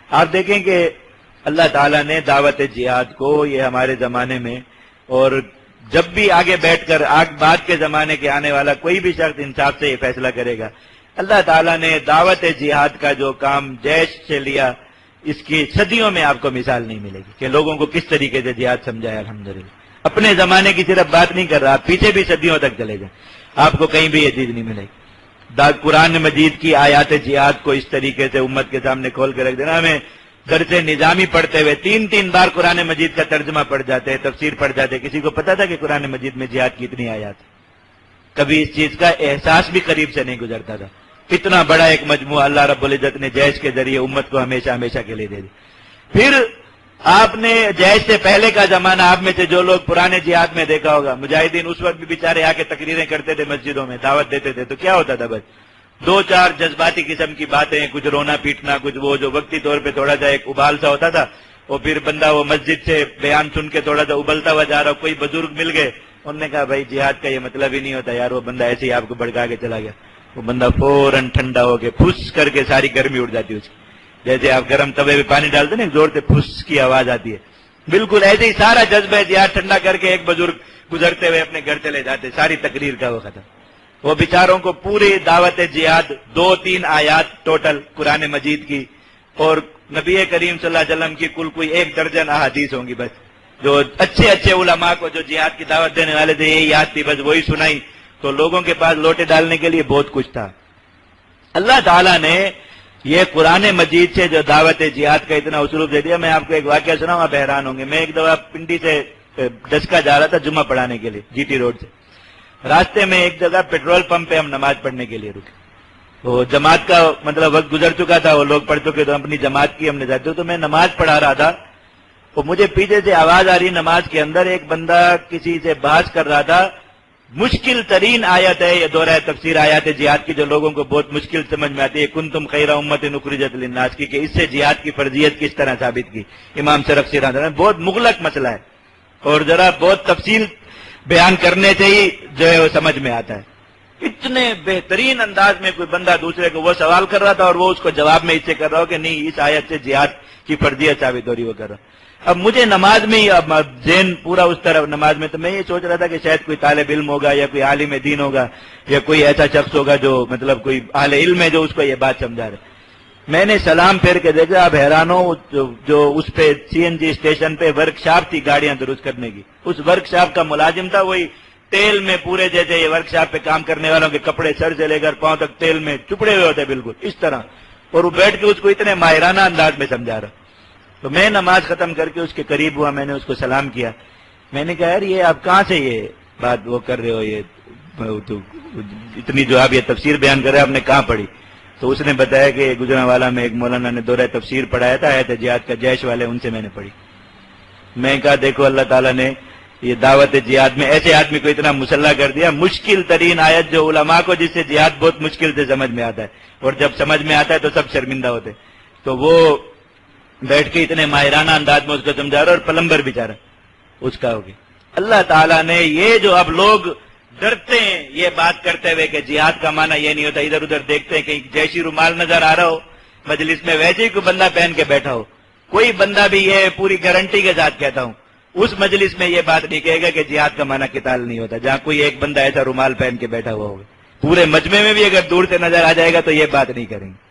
آپ دیکھیں کہ اللہ تعالیٰ نے دعوت جہاد کو یہ ہمارے زمانے میں، اور جب بھی آگے بیٹھ کر بعد کے زمانے کے آنے والا کوئی بھی شخص انصاف سے یہ فیصلہ کرے گا، اللہ تعالیٰ نے دعوت جہاد کا جو کام جیش سے لیا، اس کی صدیوں میں آپ کو مثال نہیں ملے گی کہ لوگوں کو کس طریقے سے جہاد سمجھایا۔ الحمدللہ اپنے زمانے کی صرف بات نہیں کر رہا، آپ پیچھے بھی صدیوں تک چلے جائیں، آپ کو کہیں بھی یہ چیز نہیں ملے گی۔ قرآن مجید کی آیات جہاد کو اس طریقے سے امت کے سامنے کھول کے رکھ دینا۔ ہمیں درس نظامی پڑھتے ہوئے 3 بار قرآن مجید کا ترجمہ پڑھ جاتے ہیں، تفسیر پڑھ جاتے ہیں۔ کسی کو پتا تھا کہ قرآن مجید میں جہاد کی اتنی آیات ہیں؟ کبھی اس چیز کا احساس بھی قریب سے نہیں گزرتا تھا۔ اتنا بڑا ایک مجموعہ اللہ رب العزت نے جیش کے ذریعے امت کو ہمیشہ ہمیشہ کے لیے دے دی۔ پھر آپ نے جیش سے پہلے کا زمانہ، آپ میں سے جو لوگ پرانے جہاد میں دیکھا ہوگا، مجاہدین اس وقت بھی بیچارے آ کے تقریریں کرتے تھے مسجدوں میں، دعوت دیتے تھے، تو کیا ہوتا تھا؟ بس 2-4 جذباتی قسم کی باتیں، کچھ رونا پیٹنا، کچھ وہ جو وقتی طور پہ تھوڑا سا ایک ابال سا ہوتا تھا، وہ پھر بندہ وہ مسجد سے بیان سن کے تھوڑا سا ابلتا ہوا جا رہا، کوئی بزرگ مل گئے، انہوں نے کہا بھائی جہاد کا یہ مطلب ہی نہیں ہوتا یار، وہ بندہ ایسے ہی آپ کو بھڑکا کے چلا گیا، وہ بندہ فوراً ٹھنڈا ہو کے پھس کر کے ساری گرمی اٹھ جاتی ہے اس کی، جیسے آپ گرم توے پہ پانی ڈالتے نا، زور سے پھس کی آواز آتی ہے، بالکل ایسے ہی سارا جذبہ جہاد ٹھنڈا کر کے ایک بزرگ گزرتے ہوئے اپنے گھر چلے جاتے، ساری تقریر کا وہ ختم۔ وہ بیچاروں کو پوری دعوت جہاد 2-3 آیات ٹوٹل قرآن مجید کی، اور نبی کریم صلی اللہ علیہ وسلم کی کل کوئی 1 درجن احادیث ہوں گی، بس جو اچھے علماء کو جو جہاد کی دعوت دینے والے تھے یہی یاد تھی، بس وہی سنائی، تو لوگوں کے پاس لوٹے ڈالنے کے لیے بہت کچھ تھا۔ اللہ تعالیٰ نے یہ قرآن مجید سے جو دعوت جہاد کا اتنا اسلوب دے دیا۔ میں آپ کو ایک واقعہ سناؤں، آپ حیران ہوں گے۔ میں ایک دفعہ پنڈی سے ڈسکا جا رہا تھا جمعہ پڑھانے کے لیے، جی ٹی روڈ سے، راستے میں ایک جگہ پیٹرول پمپ پہ ہم نماز پڑھنے کے لیے رکے، تو جماعت کا مطلب وقت گزر چکا تھا، وہ لوگ پڑھ چکے تو اپنی جماعت کی ہم نے جاتے، تو میں نماز پڑھا رہا تھا، تو مجھے پیچھے سے آواز آ رہی نماز کے اندر، ایک بندہ کسی سے بحث کر رہا تھا، مشکل ترین آیت ہے یہ دورہ تفسیر آیات جہاد کی، جو لوگوں کو بہت مشکل سمجھ میں آتی ہے، کنتم خیر امت اخرجت للناس کی، کہ اس سے جہاد کی فرضیت کس طرح ثابت کی امام سرخسی رحمۃ اللہ، بہت مغلق مسئلہ ہے، اور ذرا بہت تفصیل بیان کرنے سے ہی جو ہے وہ سمجھ میں آتا ہے۔ اتنے بہترین انداز میں کوئی بندہ دوسرے کو وہ سوال کر رہا تھا، اور وہ اس کو جواب میں اس سے کر رہا ہو کہ نہیں اس آیت سے جہاد کی فرضیت ثابت ہو رہی، وہ کر رہا۔ اب مجھے نماز میں ہی، اب ذہن پورا اس طرف نماز میں، تو میں یہ سوچ رہا تھا کہ شاید کوئی طالب علم ہوگا یا کوئی عالم دین ہوگا یا کوئی ایسا شخص ہوگا جو مطلب کوئی اہل علم ہے جو اس کو یہ بات سمجھا رہے۔ میں نے سلام پھیر کے دیکھا، آپ حیران ہو، جو اس پہ سی این جی اسٹیشن پہ ورک شاپ تھی گاڑیاں درست کرنے کی، اس ورک شاپ کا ملازم تھا، وہی تیل میں پورے جیسے یہ ورک شاپ پہ کام کرنے والوں کے کپڑے سر سے لے کر پاؤں تک تیل میں چپڑے ہوئے ہوتے بالکل اس طرح، اور وہ بیٹھ کے اس کو اتنے ماہرانہ انداز میں سمجھا رہا۔ تو میں نماز ختم کر کے اس کے قریب ہوا، میں نے اس کو سلام کیا، میں نے کہا یار یہ آپ کہاں سے یہ بات وہ کر رہے ہو، یہ تو اتنی جو آپ یہ تفسیر بیان کر رہے ہیں آپ نے کہاں پڑھی؟ تو اس نے بتایا کہ گجرانوالا میں ایک مولانا نے دورہ تفسیر پڑھایا تھا، آیت جہاد کا جیش والے، ان سے میں نے پڑھی۔ میں کہا دیکھو اللہ تعالیٰ نے یہ دعوت جہاد میں ایسے آدمی کو اتنا مسلح کر دیا، مشکل ترین آیت جو علماء کو جس سے جہاد بہت مشکل سے سمجھ میں آتا ہے، اور جب سمجھ میں آتا ہے تو سب شرمندہ ہوتے، تو وہ بیٹھ کے اتنے ماہرانہ انداز میں اس کو سمجھا رہا، اور پلمبر بیچارہ اس کا ہو گیا۔ اللہ تعالیٰ نے یہ جو اب لوگ ڈرتے ہیں یہ بات کرتے ہوئے کہ جہاد کا معنی یہ نہیں ہوتا، ادھر ادھر دیکھتے ہیں کہ جیسی رومال نظر آ رہا ہو مجلس میں، ویسے ہی کوئی بندہ پہن کے بیٹھا ہو، کوئی بندہ بھی یہ پوری گارنٹی کے ساتھ کہتا ہوں اس مجلس میں یہ بات نہیں کہے گا کہ جہاد کا معنی قتال نہیں ہوتا، جہاں کوئی ایک بندہ ایسا رومال پہن کے بیٹھا ہوا ہوگا، پورے مجمع میں بھی اگر دور سے نظر آ جائے گا تو یہ بات نہیں کریں گے۔